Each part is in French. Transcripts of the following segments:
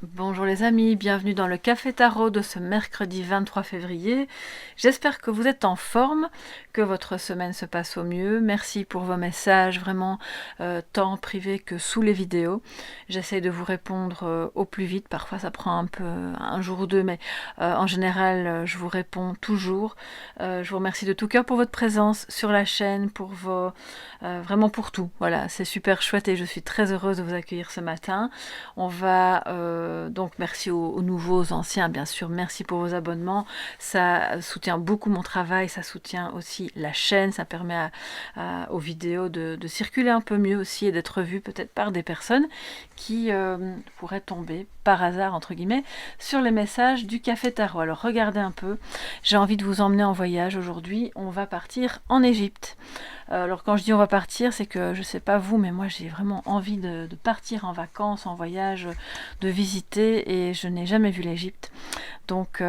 Bonjour les amis, bienvenue dans le Café Tarot de ce mercredi 23 février. J'espère que vous êtes en forme, que votre semaine se passe au mieux. Merci pour vos messages, vraiment tant privés que sous les vidéos. J'essaie de vous répondre au plus vite, parfois ça prend un jour ou deux, mais en général je vous réponds toujours. Je vous remercie de tout cœur pour votre présence sur la chaîne, pour vraiment pour tout. Voilà, c'est super chouette et je suis très heureuse de vous accueillir ce matin. On va donc merci aux nouveaux, aux anciens, bien sûr, merci pour vos abonnements, ça soutient beaucoup mon travail, ça soutient aussi la chaîne, ça permet aux vidéos de circuler un peu mieux aussi et d'être vues peut-être par des personnes qui pourraient tomber par hasard, entre guillemets, sur les messages du Café Tarot. Alors regardez un peu, j'ai envie de vous emmener en voyage aujourd'hui, on va partir en Égypte. Alors quand je dis on va partir, c'est que je sais pas vous, mais moi j'ai vraiment envie de partir en vacances, en voyage, de visiter, et je n'ai jamais vu l'Égypte. Donc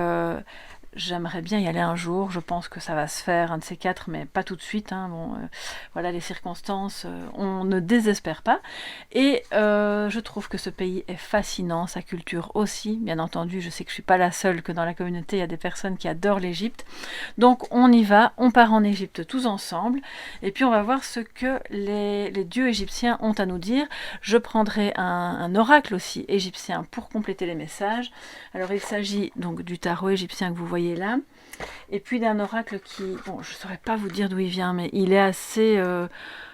j'aimerais bien y aller un jour, je pense que ça va se faire, un de ces quatre, mais pas tout de suite. Hein. Bon, voilà les circonstances, on ne désespère pas. Et je trouve que ce pays est fascinant, sa culture aussi. Bien entendu, je sais que je ne suis pas la seule, que dans la communauté, il y a des personnes qui adorent l'Égypte. Donc on y va, on part en Égypte tous ensemble, et puis on va voir ce que les dieux égyptiens ont à nous dire. Je prendrai un oracle aussi égyptien pour compléter les messages. Alors il s'agit donc du tarot égyptien que vous voyez là, et puis d'un oracle qui, bon, je ne saurais pas vous dire d'où il vient, mais il est assez,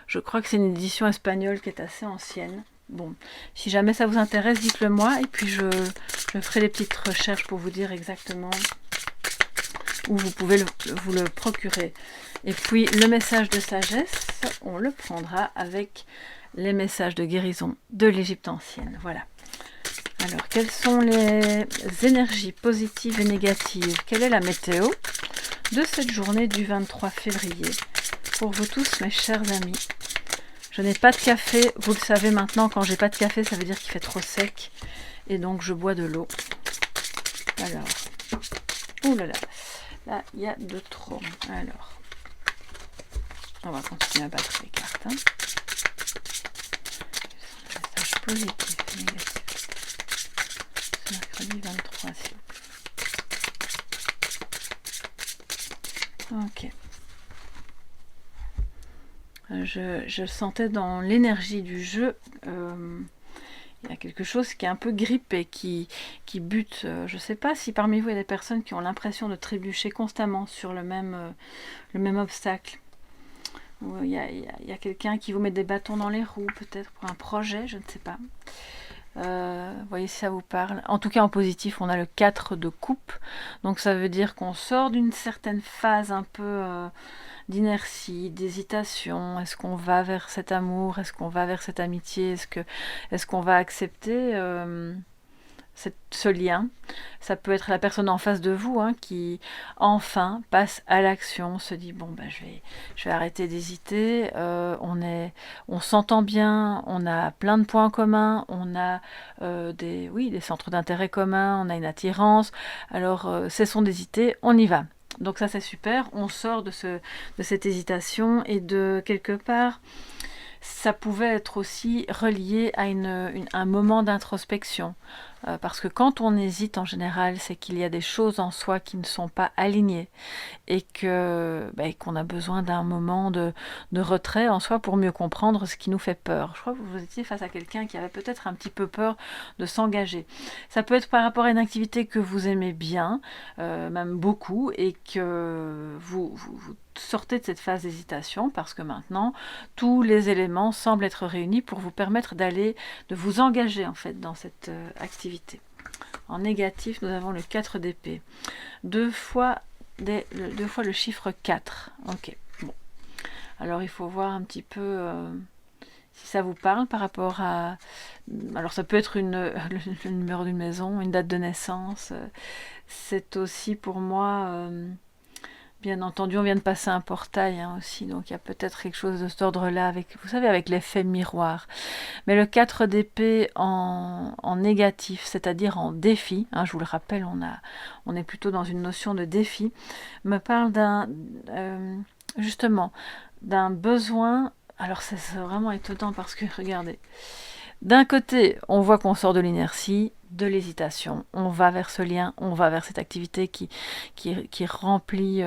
je crois que c'est une édition espagnole qui est assez ancienne. Bon, si jamais ça vous intéresse, dites-le moi, et puis je ferai des petites recherches pour vous dire exactement où vous pouvez vous le procurer. Et puis le message de sagesse, on le prendra avec les messages de guérison de l'Égypte ancienne. Voilà. Alors, quelles sont les énergies positives et négatives? Quelle est la météo de cette journée du 23 février pour vous tous, mes chers amis? Je n'ai pas de café, vous le savez maintenant, quand j'ai pas de café, ça veut dire qu'il fait trop sec, et donc je bois de l'eau. Alors, oh là là, là il y a de trop. Alors, on va continuer à battre les cartes. Hein. Message positif, négatif. Mercredi 23, s'il vous plaît. Ok. Je sentais dans l'énergie du jeu, il y a quelque chose qui est un peu grippé, qui bute. Je ne sais pas si parmi vous il y a des personnes qui ont l'impression de trébucher constamment sur le même obstacle. Ou il y a quelqu'un qui vous met des bâtons dans les roues, peut-être pour un projet, je ne sais pas. Voyez si ça vous parle. En tout cas en positif, on a le 4 de coupe, donc ça veut dire qu'on sort d'une certaine phase un peu d'inertie, d'hésitation. Est-ce qu'on va vers cet amour? Est-ce qu'on va vers cette amitié? Est-ce qu'on va accepter ce lien? Ça peut être la personne en face de vous qui enfin passe à l'action, se dit bon ben je vais arrêter d'hésiter, on s'entend bien, on a plein de points communs, on a des centres d'intérêt communs, on a une attirance, alors cessons d'hésiter, on y va. Donc ça c'est super, on sort de cette hésitation, et de quelque part ça pouvait être aussi relié à un moment d'introspection. Parce que quand on hésite, en général, c'est qu'il y a des choses en soi qui ne sont pas alignées, et qu'on a besoin d'un moment de retrait en soi pour mieux comprendre ce qui nous fait peur. Je crois que vous étiez face à quelqu'un qui avait peut-être un petit peu peur de s'engager. Ça peut être par rapport à une activité que vous aimez bien, même beaucoup, et que vous sortez de cette phase d'hésitation parce que maintenant tous les éléments semblent être réunis pour vous permettre de vous engager en fait dans cette activité. En négatif, nous avons le 4 d'épée. Deux fois le chiffre 4. Ok. Bon. Alors il faut voir un petit peu si ça vous parle par rapport à... Alors ça peut être le numéro d'une maison, une date de naissance. C'est aussi pour moi... Bien entendu, on vient de passer un portail aussi, donc il y a peut-être quelque chose de cet ordre-là, avec l'effet miroir. Mais le 4 d'épée en négatif, c'est-à-dire en défi, je vous le rappelle, on est plutôt dans une notion de défi, me parle justement d'un besoin. Alors c'est vraiment étonnant parce que, regardez, d'un côté, on voit qu'on sort de l'inertie, de l'hésitation. On va vers ce lien, on va vers cette activité qui remplit,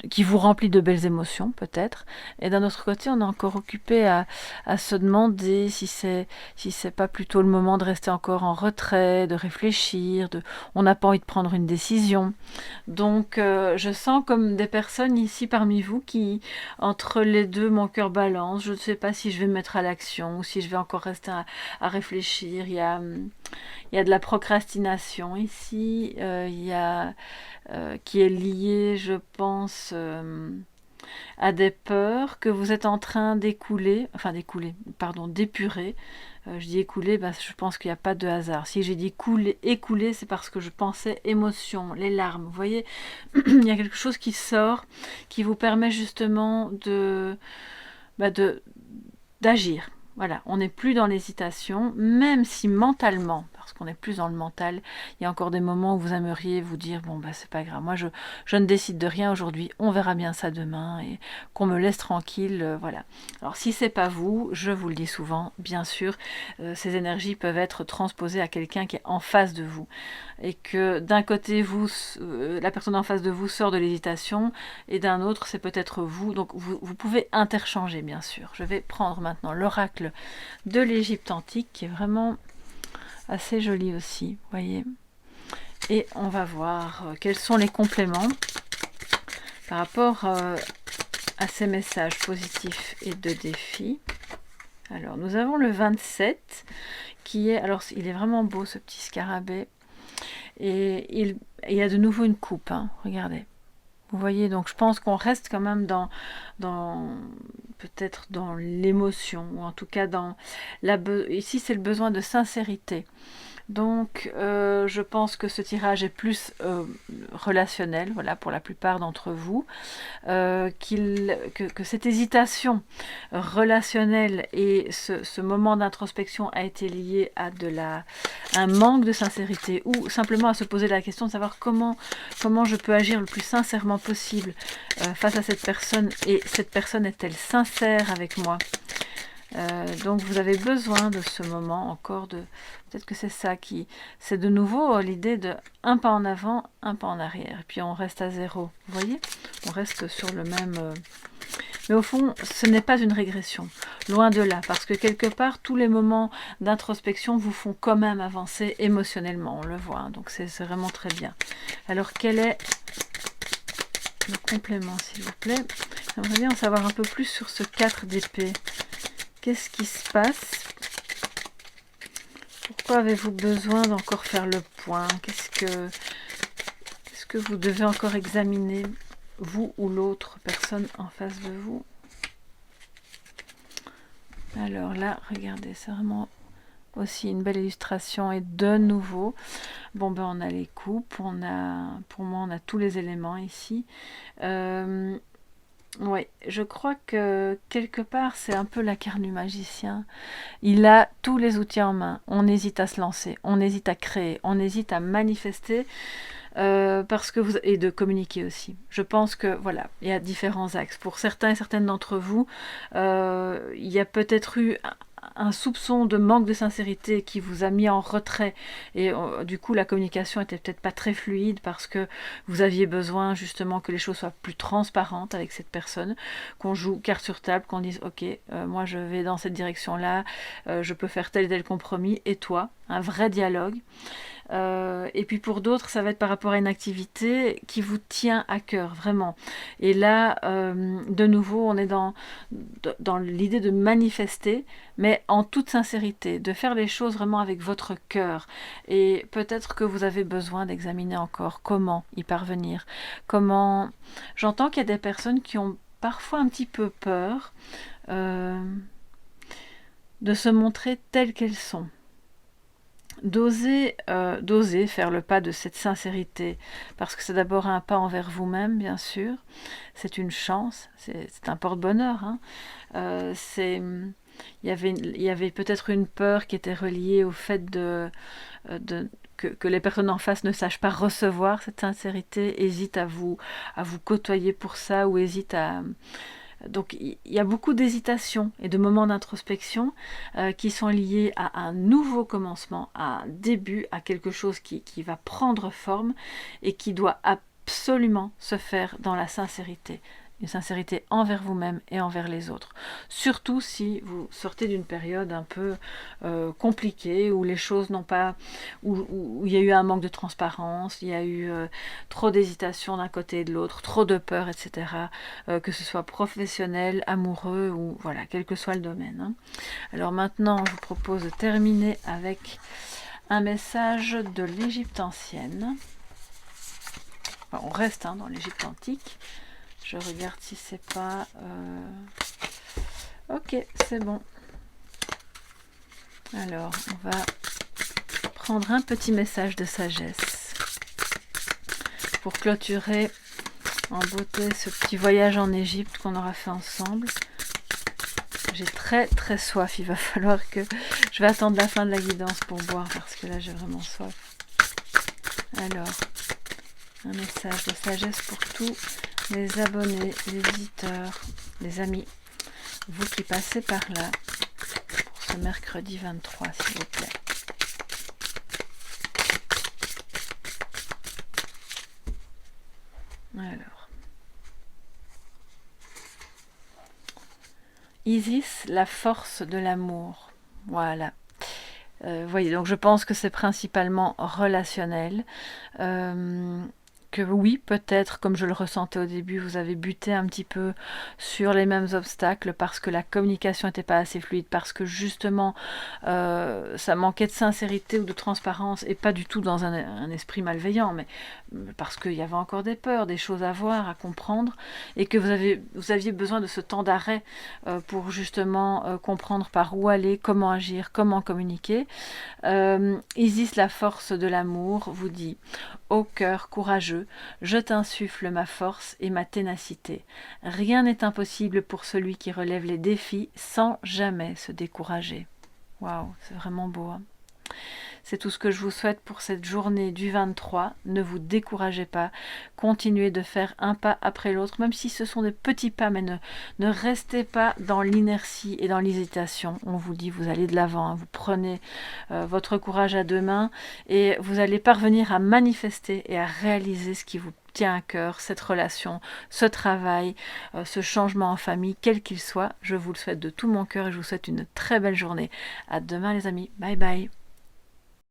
qui vous remplit de belles émotions peut-être. Et d'un autre côté, on est encore occupé à se demander si c'est pas plutôt le moment de rester encore en retrait, de réfléchir, on n'a pas envie de prendre une décision. Donc je sens comme des personnes ici parmi vous qui, entre les deux, mon cœur balance. Je ne sais pas si je vais me mettre à l'action ou si je vais encore rester à réfléchir. Il y a de la procrastination ici, il y a qui est liée, je pense, à des peurs que vous êtes en train d'épurer. Je dis écouler, je pense qu'il n'y a pas de hasard. Si j'ai dit écouler, c'est parce que je pensais émotion, les larmes. Vous voyez, il y a quelque chose qui sort, qui vous permet justement d'agir. Voilà, on n'est plus dans l'hésitation, même si mentalement, parce qu'on est plus dans le mental, il y a encore des moments où vous aimeriez vous dire, bon c'est pas grave, moi je ne décide de rien aujourd'hui, on verra bien ça demain, et qu'on me laisse tranquille, voilà. Alors si c'est pas vous, je vous le dis souvent, bien sûr, ces énergies peuvent être transposées à quelqu'un qui est en face de vous, et que d'un côté, la personne en face de vous sort de l'hésitation, et d'un autre, c'est peut-être vous, donc vous pouvez interchanger, bien sûr. Je vais prendre maintenant l'oracle de l'Égypte antique, qui est vraiment assez joli aussi, vous voyez. Et on va voir quels sont les compléments par rapport à ces messages positifs et de défis. Alors, nous avons le 27, qui est... Alors, il est vraiment beau, ce petit scarabée. Et il y a de nouveau une coupe, hein, regardez. Vous voyez, donc je pense qu'on reste quand même peut-être dans l'émotion, ou en tout cas ici c'est le besoin de sincérité. Donc je pense que ce tirage est plus relationnel, voilà, pour la plupart d'entre vous, que cette hésitation relationnelle et ce moment d'introspection a été lié à un manque de sincérité, ou simplement à se poser la question de savoir comment je peux agir le plus sincèrement possible face à cette personne, et cette personne est-elle sincère avec moi. Donc vous avez besoin de ce moment encore, peut-être que c'est ça c'est de nouveau l'idée de un pas en avant, un pas en arrière, et puis on reste à zéro, vous voyez, on reste sur le même, mais au fond ce n'est pas une régression, loin de là, parce que quelque part tous les moments d'introspection vous font quand même avancer émotionnellement, on le voit, hein, donc c'est vraiment très bien. Alors quel est le complément, s'il vous plaît? J'aimerais bien en savoir un peu plus sur ce 4 d'épée. Qu'est-ce qui se passe? Pourquoi avez-vous besoin d'encore faire le point? Qu'est-ce que vous devez encore examiner, vous ou l'autre personne en face de vous? Alors là, regardez, c'est vraiment aussi une belle illustration, et de nouveau, bon on a les coupes, pour moi on a tous les éléments ici. Oui, je crois que quelque part c'est un peu la carte du magicien. Il a tous les outils en main. On hésite à se lancer, on hésite à créer, on hésite à manifester, parce que et de communiquer aussi. Je pense que voilà, il y a différents axes. Pour certains et certaines d'entre vous, il y a peut-être eu un soupçon de manque de sincérité qui vous a mis en retrait, et du coup la communication était peut-être pas très fluide parce que vous aviez besoin justement que les choses soient plus transparentes avec cette personne, qu'on joue carte sur table, qu'on dise ok, moi je vais dans cette direction là, je peux faire tel et tel compromis, et toi, un vrai dialogue. Et puis pour d'autres, ça va être par rapport à une activité qui vous tient à cœur, vraiment. Et là, de nouveau, on est dans l'idée de manifester, mais en toute sincérité, de faire les choses vraiment avec votre cœur. Et peut-être que vous avez besoin d'examiner encore comment y parvenir. J'entends qu'il y a des personnes qui ont parfois un petit peu peur de se montrer telles qu'elles sont. D'oser faire le pas de cette sincérité, parce que c'est d'abord un pas envers vous-même, bien sûr, c'est une chance, c'est un porte-bonheur, hein. Il y avait peut-être une peur qui était reliée au fait que les personnes en face ne sachent pas recevoir cette sincérité, hésitent à vous côtoyer pour ça, ou hésitent Donc il y a beaucoup d'hésitation et de moments d'introspection qui sont liés à un nouveau commencement, à un début, à quelque chose qui va prendre forme et qui doit absolument se faire dans la sincérité. Une sincérité envers vous-même et envers les autres. Surtout si vous sortez d'une période un peu compliquée, où les choses n'ont pas... où il y a eu un manque de transparence, il y a eu trop d'hésitation d'un côté et de l'autre, trop de peur, etc. Que ce soit professionnel, amoureux, ou voilà, quel que soit le domaine. Hein. Alors maintenant, je vous propose de terminer avec un message de l'Égypte ancienne. Enfin, on reste dans l'Égypte antique. Je regarde si c'est pas... Ok, c'est bon. Alors, on va prendre un petit message de sagesse pour clôturer en beauté ce petit voyage en Égypte qu'on aura fait ensemble. J'ai très très soif, il va falloir que... Je vais attendre la fin de la guidance pour boire parce que là j'ai vraiment soif. Alors, un message de sagesse pour tous les abonnés, les visiteurs, les amis, vous qui passez par là pour ce mercredi 23, s'il vous plaît. Alors, Isis, la force de l'amour. Voilà. Voyez, donc je pense que c'est principalement relationnel. Que oui, peut-être, comme je le ressentais au début, vous avez buté un petit peu sur les mêmes obstacles parce que la communication n'était pas assez fluide, parce que justement, ça manquait de sincérité ou de transparence, et pas du tout dans un esprit malveillant, mais parce qu'il y avait encore des peurs, des choses à voir, à comprendre, et que vous aviez besoin de ce temps d'arrêt pour justement comprendre par où aller, comment agir, comment communiquer. Isis, la force de l'amour, vous dit « Ô cœur courageux, je t'insuffle ma force et ma ténacité. Rien n'est impossible pour celui qui relève les défis sans jamais se décourager. » Waouh, c'est vraiment beau. Hein. C'est tout ce que je vous souhaite pour cette journée du 23. Ne vous découragez pas. Continuez de faire un pas après l'autre, même si ce sont des petits pas, mais ne restez pas dans l'inertie et dans l'hésitation. On vous dit, vous allez de l'avant. Hein. Vous prenez votre courage à deux mains et vous allez parvenir à manifester et à réaliser ce qui vous tient à cœur, cette relation, ce travail, ce changement en famille, quel qu'il soit. Je vous le souhaite de tout mon cœur et je vous souhaite une très belle journée. À demain les amis. Bye bye.